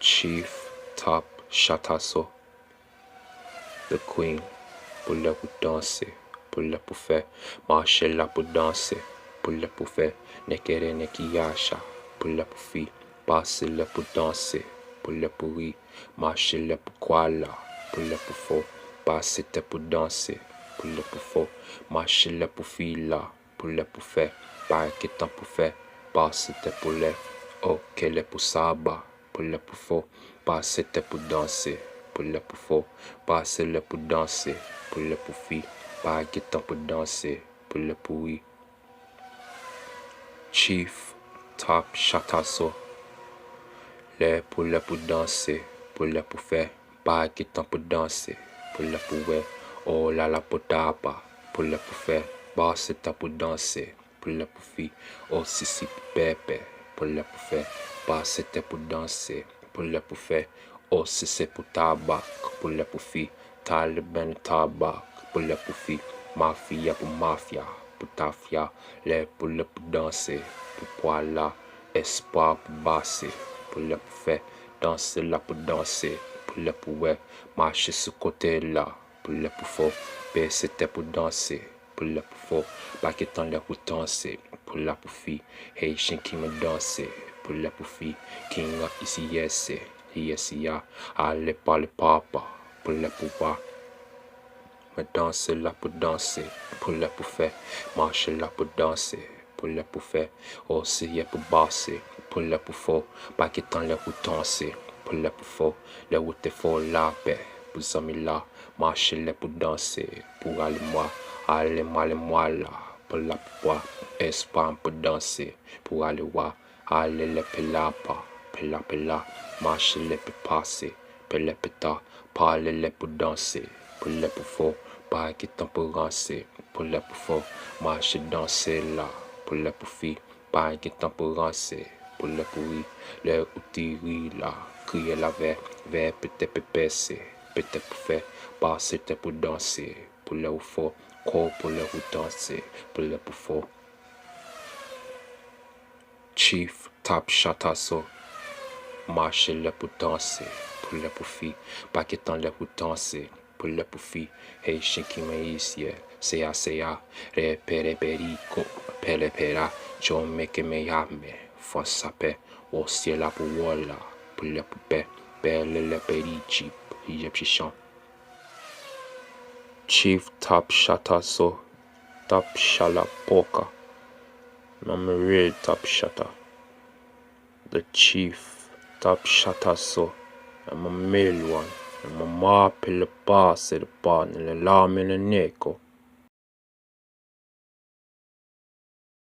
Chief Top Shatasso, the Queen, pour le pour danser, pour le pour faire, marcher là pour danser, pour le pour faire, nekere nekiyasha, pour le pour fi, passer le pour danser, pour le pour rire, marcher le pour quoi là, pour le pour faux, passer te pour danser, pour le pour faux, marcher le pour fi là, pour le pour faire, pas que temps pour faire, passer te pour le, oh, qu'elle est pour saba, pour le pour faux, passer te pour danser, pour le pour faux, passer le pour danser, pour le pour fi, pas que temps pour danser, pour le pour oui. Chief Top Shatasso, le pour danser, pour le pour faire, pas que temps pour danser, pour le pour ouais, oh là la potapa, pour le pour faire, bah c'est temps pour danser, pour le pour fi, oh si si pepe, pour le pour faire, bah c'était pour danser, pour le pour faire, oh si c'est pour tabac, pour le pour fi, Taliban tabac, pour le pour fi, mafia pour mafia, pour tafia, le pour danser, pour poila, espoir pour basser, pour le pour faire, danser là pour danser, pour le pour ouais, marcher ce côté là, pour le pour faux, c'était pour danser, pour le pour faux, pas que tant le pour danser, pour la pour fi, Haitian qui me danser, pour le pour fi, king of ici yes, ya, allez parler papa, pour le pouvoir. Me danser là pour danser, pour le pour faire, marcher là pour danser, pour le pour faire, aussi pour basser, pour le pour faux, pas que tant le pour danser, pour le pour faux, le où te faut la paix, pour amis là, marcher là pour danser, pour aller moi là, pour la pour espoir pour danser, pour aller voir, aller le pelapa, pela, marcher le pour passer, pela peta, parler le pour danser. Pour le pour faux, pas que temps pour rancer, pour le pour faux, marcher danser là, pour le pour fi, pas que temps pour rancer, pour le pour oui, le outil là, crier la vers peut-être pépécer, peut-être pour faire, passer pour danser, pour le faux, corps pour le danser, pour le pour faux. Chief Top Shatasso, marcher le pour danser, pour le pour fi, pas que temps le pour danser. Pour le pour fi, Haitian qui me ici, sea, repere perico, pele pera, John make me yame, fon sape, o ciela pour walla, pour le poupée, pele le perici, Egyptian. Chief Top Shatasso, Top Shalapoka, I'm a real Top Shatter. The Chief Top Shatasso, I'm a male one. Ma pille passe il pane, le lame nel neco.